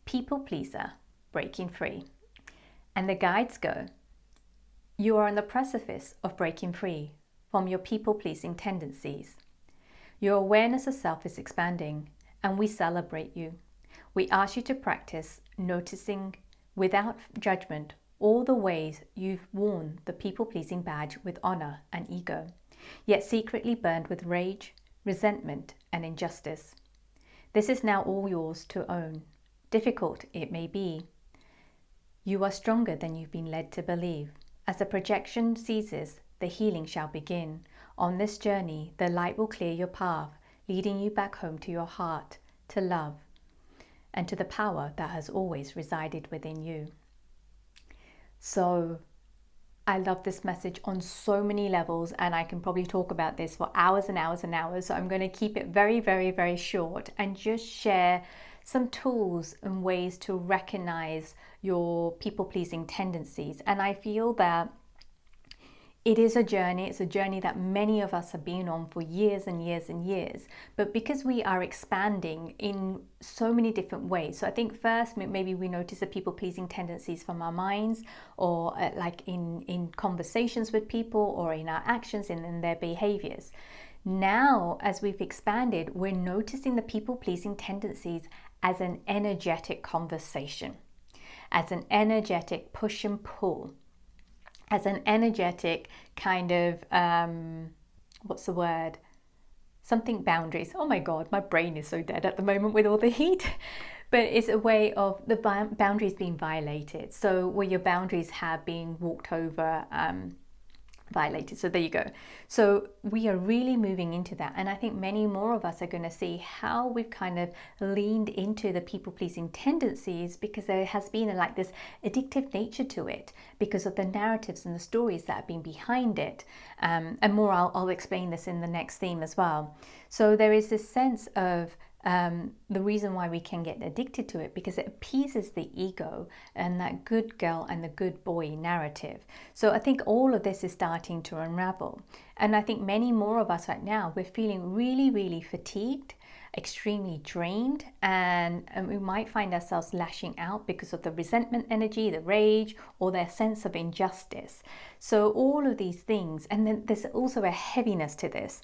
people pleaser, breaking free. And the guides go, you are on the precipice of breaking free from your people pleasing tendencies. Your awareness of self is expanding, and we celebrate you. We ask you to practice noticing without judgment all the ways you've worn the people pleasing badge with honor and ego, yet secretly burned with rage, resentment, and injustice. This is now all yours to own. Difficult it may be. You are stronger than you've been led to believe. As the projection ceases, the healing shall begin. On this journey, the light will clear your path, leading you back home to your heart, to love, and to the power that has always resided within you. So, I love this message on so many levels, and I can probably talk about this for hours and hours and hours. So I'm going to keep it very, very, very short and just share some tools and ways to recognize your people-pleasing tendencies. And I feel that it is a journey. It's a journey that many of us have been on for years and years and years. But because we are expanding in so many different ways, so I think first maybe we notice the people-pleasing tendencies from our minds, or like in conversations with people, or in our actions and in their behaviors. Now, as we've expanded, we're noticing the people-pleasing tendencies as an energetic conversation, as an energetic push and pull, as an energetic kind of, what's the word? Something boundaries. Oh my God, my brain is so dead at the moment with all the heat. But it's a way of the boundaries being violated. So where your boundaries have been walked over, violated. So there you go. So we are really moving into that. And I think many more of us are going to see how we've kind of leaned into the people-pleasing tendencies, because there has been like this addictive nature to it because of the narratives and the stories that have been behind it. And more, I'll explain this in the next theme as well. So there is this sense of the reason why we can get addicted to it, because it appeases the ego and that good girl and the good boy narrative. So I think all of this is starting to unravel. And I think many more of us right now, we're feeling really, really fatigued, extremely drained, and we might find ourselves lashing out because of the resentment energy, the rage, or their sense of injustice. So all of these things, and then there's also a heaviness to this.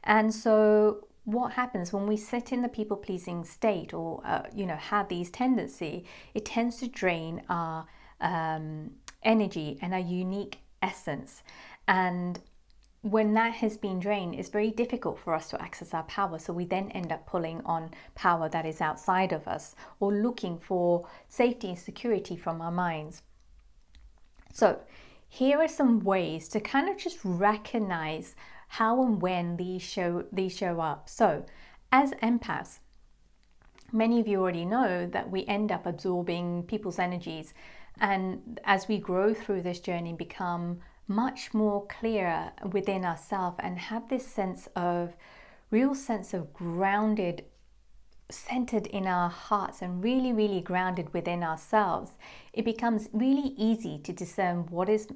And so what happens when we sit in the people-pleasing state, or have these tendency, it tends to drain our energy and our unique essence. And when that has been drained, it's very difficult for us to access our power. So we then end up pulling on power that is outside of us, or looking for safety and security from our minds. So here are some ways to kind of just recognize how and when these show up. So as empaths, many of you already know that we end up absorbing people's energies, and as we grow through this journey, become much more clear within ourselves and have this real sense of grounded, centered in our hearts, and really, really grounded within ourselves, it becomes really easy to discern what is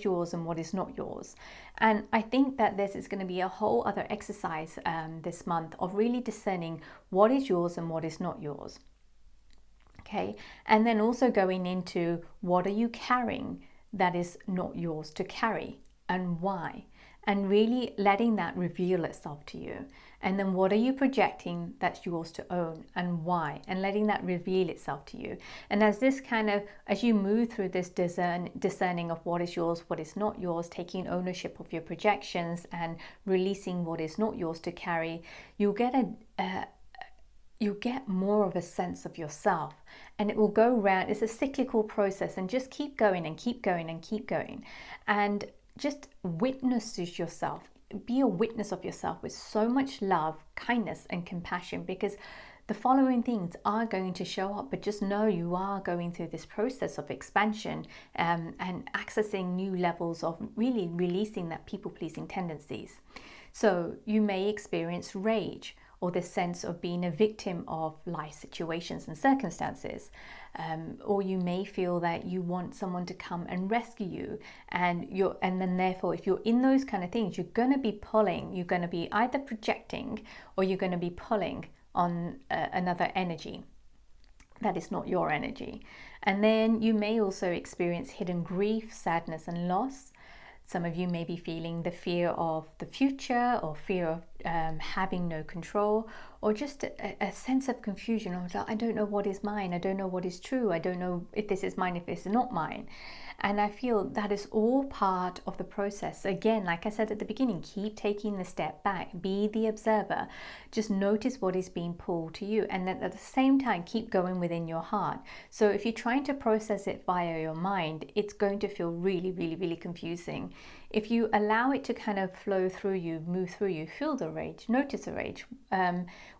yours and what is not yours. And I think that this is going to be a whole other exercise this month of really discerning what is yours and what is not yours. Okay, and then also going into what are you carrying that is not yours to carry, and why, and really letting that reveal itself to you. And then what are you projecting that's yours to own, and why, and letting that reveal itself to you. And as you move through this discerning of what is yours, what is not yours, taking ownership of your projections and releasing what is not yours to carry, you'll get more of a sense of yourself, and it will go round. It's a cyclical process, and just keep going and keep going and keep going, and just witness yourself. Be a witness of yourself with so much love, kindness, and compassion, because the following things are going to show up. But just know you are going through this process of expansion and accessing new levels of really releasing that people-pleasing tendencies. So you may experience rage, or this sense of being a victim of life situations and circumstances. Or you may feel that you want someone to come and rescue you, and then therefore, if you're in those kind of things, you're going to be either projecting, or you're going to be pulling on another energy. That is not your energy. And then you may also experience hidden grief, sadness, and loss. Some of you may be feeling the fear of the future, or fear of having no control, or just a sense of confusion. I don't know what is mine. I don't know what is true. I don't know if this is mine, if this is not mine. And I feel that is all part of the process. Again, like I said at the beginning, keep taking the step back, be the observer, just notice what is being pulled to you, and then at the same time keep going within your heart. So if you're trying to process it via your mind, it's going to feel really, really, really confusing. If you allow it to kind of flow through you, move through you, feel the rage, notice the rage,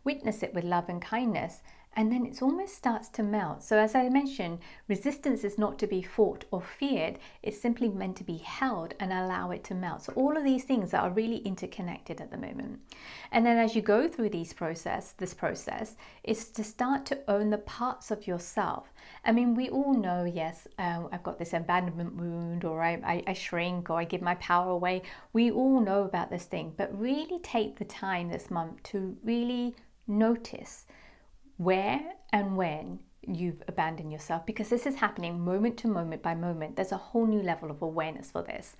witness it with love and kindness, and then it almost starts to melt. So as I mentioned, resistance is not to be fought or feared. It's simply meant to be held and allow it to melt. So all of these things are really interconnected at the moment. And then as you go through this process is to start to own the parts of yourself. I mean, we all know, yes, I've got this abandonment wound, or I shrink, or I give my power away. We all know about this thing, but really take the time this month to really notice where and when you've abandoned yourself, because this is happening moment to moment by moment. There's a whole new level of awareness for this.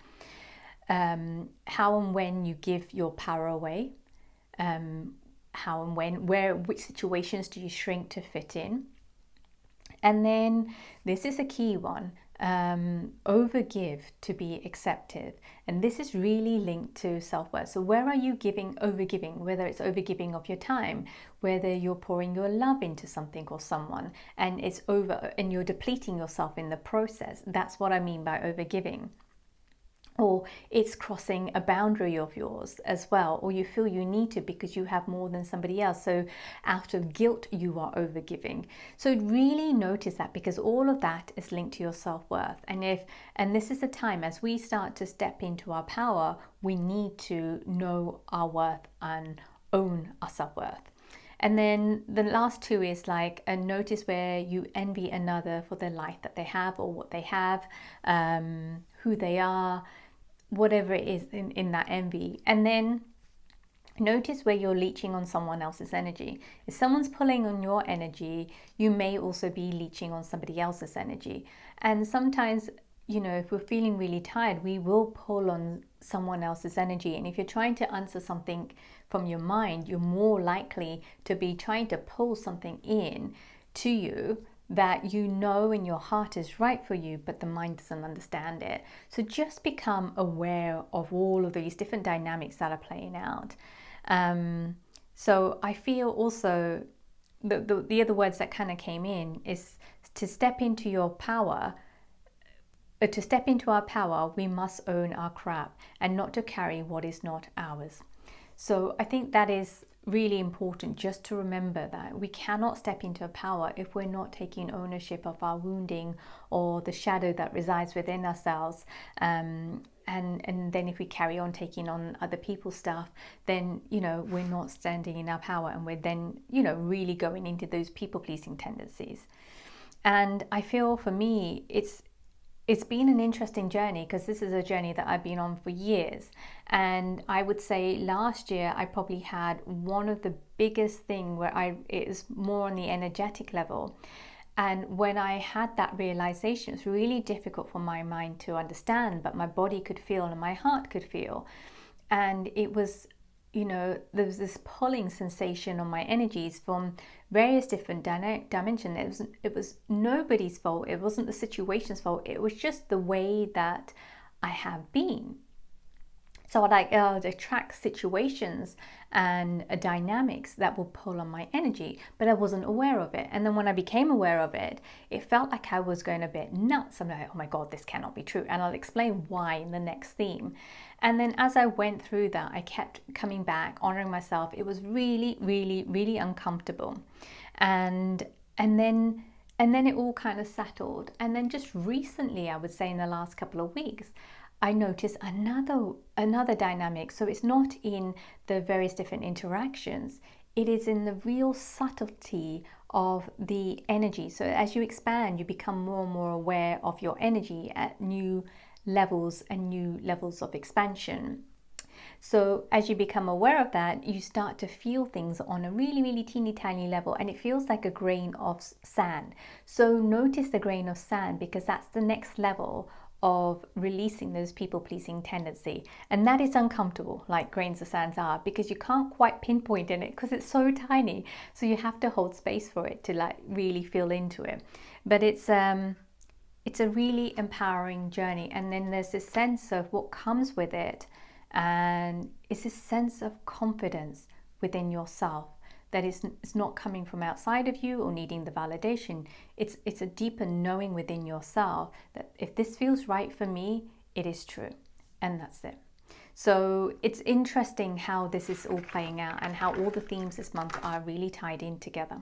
How and when you give your power away, how and when, where, which situations do you shrink to fit in? And then this is a key one, overgive to be accepted. And this is really linked to self-worth. So where are you overgiving, whether it's overgiving of your time, whether you're pouring your love into something or someone, and it's over and you're depleting yourself in the process. That's what I mean by overgiving. Or it's crossing a boundary of yours as well, or you feel you need to because you have more than somebody else. So out of guilt, you are overgiving. So really notice that, because all of that is linked to your self-worth. And this is the time as we start to step into our power, we need to know our worth and own our self-worth. And then the last two is like a notice where you envy another for their life that they have, or what they have, who they are, whatever it is in that envy. And then notice where you're leeching on someone else's energy. If someone's pulling on your energy, you may also be leeching on somebody else's energy. And sometimes, if we're feeling really tired, we will pull on someone else's energy. And if you're trying to answer something from your mind, you're more likely to be trying to pull something in to you that in your heart is right for you, but the mind doesn't understand it. So just become aware of all of these different dynamics that are playing out. So I feel also the other words that kind of came in is to step into your power. To step into our power, we must own our crap and not to carry what is not ours. So I think that is really important, just to remember that we cannot step into power if we're not taking ownership of our wounding or the shadow that resides within ourselves. And then if we carry on taking on other people's stuff, then we're not standing in our power, and we're then really going into those people-pleasing tendencies. And I feel for me it's been an interesting journey, because this is a journey that I've been on for years. And I would say last year I probably had one of the biggest thing where it is more on the energetic level. And when I had that realization, it's really difficult for my mind to understand, but my body could feel and my heart could feel. And it was, there was this pulling sensation on my energies from various different dimensions. It was nobody's fault. It wasn't the situation's fault. It was just the way that I have been. So I'd attract situations and dynamics that will pull on my energy, but I wasn't aware of it. And then when I became aware of it, it felt like I was going a bit nuts. I'm like, oh my God, this cannot be true. And I'll explain why in the next theme. And then as I went through that, I kept coming back, honoring myself. It was really, really, really uncomfortable. And then it all kind of settled. And then just recently, I would say in the last couple of weeks, I noticed another dynamic. So it's not in the various different interactions. It is in the real subtlety of the energy. So as you expand, you become more and more aware of your energy at new levels and new levels of expansion. So as you become aware of that, you start to feel things on a really, really teeny tiny level, and it feels like a grain of sand. So notice the grain of sand, because that's the next level of releasing those people-pleasing tendency. And that is uncomfortable, like grains of sand are, because you can't quite pinpoint in it because it's so tiny. So you have to hold space for it to like really feel into it. But it's a really empowering journey. And then there's this sense of what comes with it, and it's this sense of confidence within yourself that it's not coming from outside of you or needing the validation. It's a deeper knowing within yourself that if this feels right for me, it is true, and that's it. So it's interesting how this is all playing out and how all the themes this month are really tied in together.